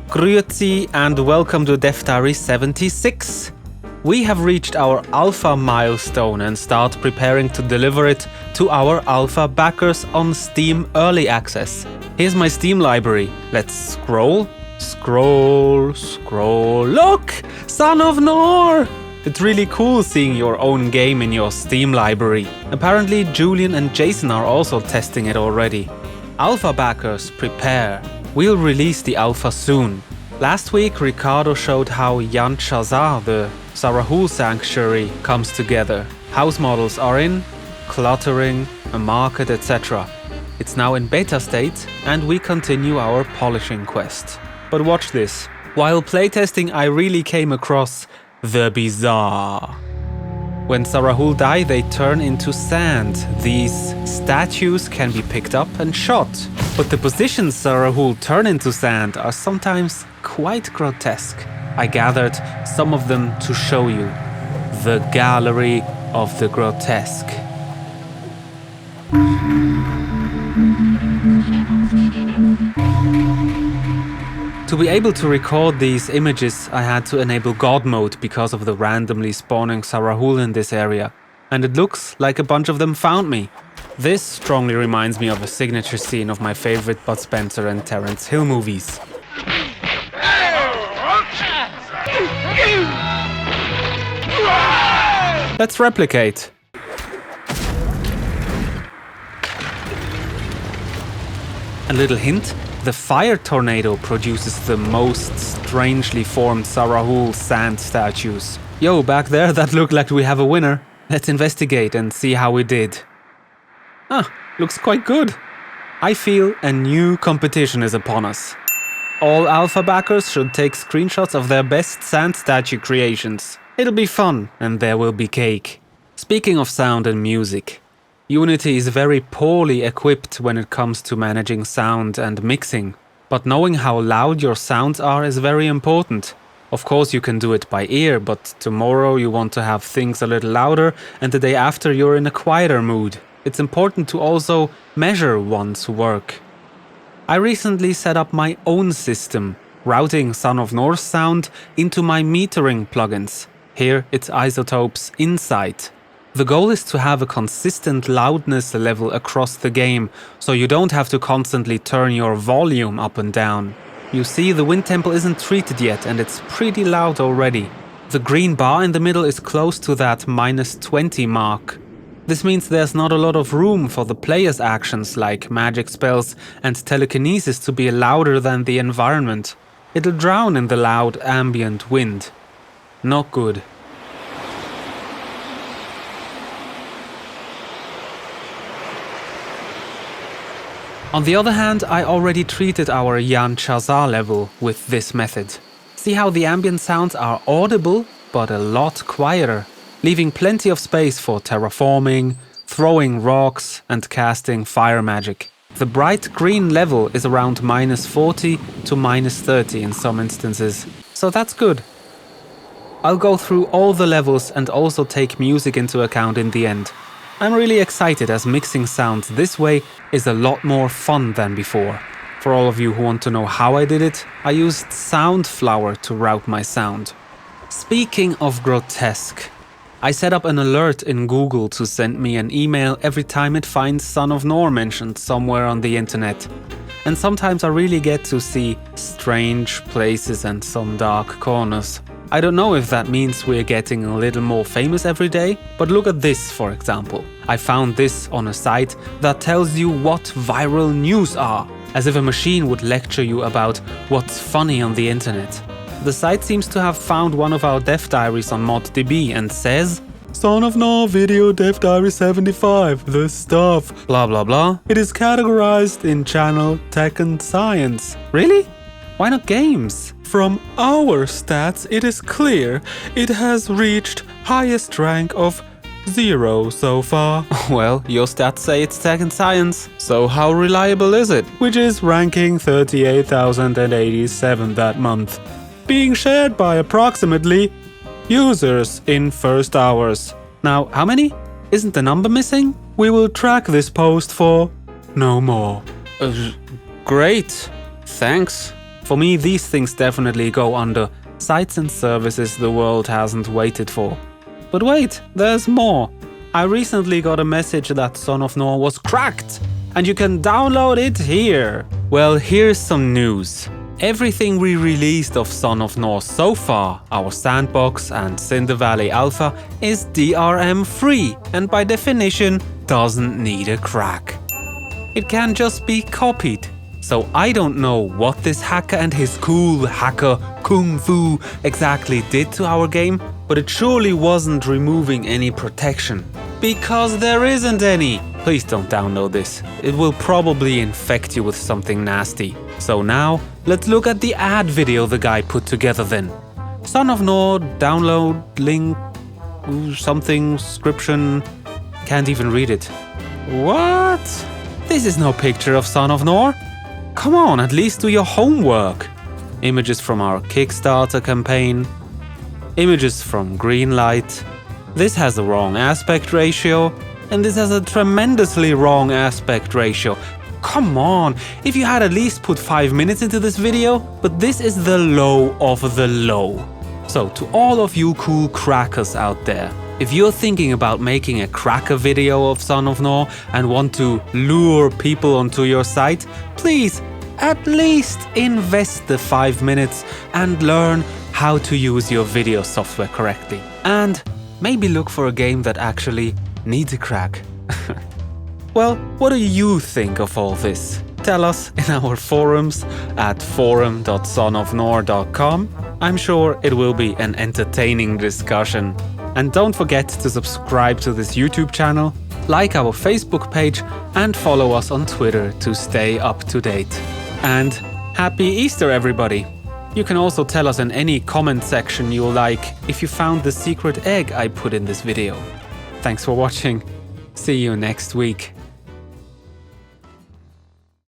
Grüezi and welcome to Dev Diary 76. We have reached our alpha milestone and start preparing to deliver it to our alpha backers on Steam Early Access. Here's my Steam library. Let's scroll. Look! Son of Nor! It's really cool seeing your own game in your Steam library. Apparently Julian and Jason are also testing it already. Alpha backers, prepare. We'll release the alpha soon. Last week Ricardo showed how Jan Chazar, the Sarahul Sanctuary, comes together. House models are in, cluttering, a market, etc. It's now in beta state and we continue our polishing quest. But watch this. While playtesting I really came across the bizarre. When Sarahul die, they turn into sand. These statues can be picked up and shot. But the positions Sarahul turn into sand are sometimes quite grotesque. I gathered some of them to show you. The Gallery of the Grotesque. To be able to record these images, I had to enable God mode because of the randomly spawning Sarahul in this area. And it looks like a bunch of them found me. This strongly reminds me of a signature scene of my favorite Bud Spencer and Terence Hill movies. Let's replicate. A little hint. The fire tornado produces the most strangely formed Sarahul sand statues. Yo, back there, that looked like we have a winner. Let's investigate and see how we did. Looks quite good. I feel a new competition is upon us. All alpha backers should take screenshots of their best sand statue creations. It'll be fun, and there will be cake. Speaking of sound and music, Unity is very poorly equipped when it comes to managing sound and mixing, but knowing how loud your sounds are is very important. Of course you can do it by ear, but tomorrow you want to have things a little louder and the day after you're in a quieter mood. It's important to also measure one's work. I recently set up my own system, routing Son of Norse sound into my metering plugins. Here it's Isotopes Insight. The goal is to have a consistent loudness level across the game, so you don't have to constantly turn your volume up and down. You see, the wind temple isn't treated yet and it's pretty loud already. The green bar in the middle is close to that -20 mark. This means there's not a lot of room for the player's actions like magic spells and telekinesis to be louder than the environment. It'll drown in the loud ambient wind. Not good. On the other hand, I already treated our Jan Chazar level with this method. See how the ambient sounds are audible, but a lot quieter, leaving plenty of space for terraforming, throwing rocks, and casting fire magic. The bright green level is around -40 to -30 in some instances, so that's good. I'll go through all the levels and also take music into account in the end. I'm really excited as mixing sounds this way is a lot more fun than before. For all of you who want to know how I did it, I used Soundflower to route my sound. Speaking of Grotesque, I set up an alert in Google to send me an email every time it finds Son of Nor mentioned somewhere on the internet. And sometimes I really get to see strange places and some dark corners. I don't know if that means we're getting a little more famous every day, but look at this for example. I found this on a site that tells you what viral news are, as if a machine would lecture you about what's funny on the internet. The site seems to have found one of our Dev Diaries on ModDB and says, Son of Nor video Dev Diary 75, the stuff, blah blah blah. It is categorized in channel, tech and science. Really? Why not games? From our stats, it is clear it has reached highest rank of 0 so far. Well, your stats say it's tech and science, so how reliable is it? Which is ranking 38,087 that month. Being shared by approximately users in first hours. Now, how many? Isn't the number missing? We will track this post for no more. Great. Thanks. For me, these things definitely go under sites and services the world hasn't waited for. But wait, there's more. I recently got a message that Son of Nor was cracked, and you can download it here. Well, here's some news. Everything we released of Son of Nor so far, our sandbox and Cinder Valley Alpha, is DRM free and by definition doesn't need a crack. It can just be copied. So I don't know what this hacker and his cool hacker kung fu exactly did to our game, but it surely wasn't removing any protection. Because there isn't any! Please don't download this. It will probably infect you with something nasty. So now, let's look at the ad video the guy put together then. Son of Nor, download, link, something, description, can't even read it. What? This is no picture of Son of Nor. Come on, at least do your homework. Images from our Kickstarter campaign. Images from Greenlight. This has the wrong aspect ratio. And this has a tremendously wrong aspect ratio. Come on, if you had at least put 5 minutes into this video, but this is the low of the low. So to all of you cool crackers out there, if you're thinking about making a cracker video of Son of Nor and want to lure people onto your site, please at least invest the 5 minutes and learn how to use your video software correctly. And maybe look for a game that actually needs a crack. Well, what do you think of all this? Tell us in our forums at forum.sonofnor.com. I'm sure it will be an entertaining discussion. And don't forget to subscribe to this YouTube channel, like our Facebook page, and follow us on Twitter to stay up to date. And happy Easter, everybody! You can also tell us in any comment section you like if you found the secret egg I put in this video. Thanks for watching. See you next week.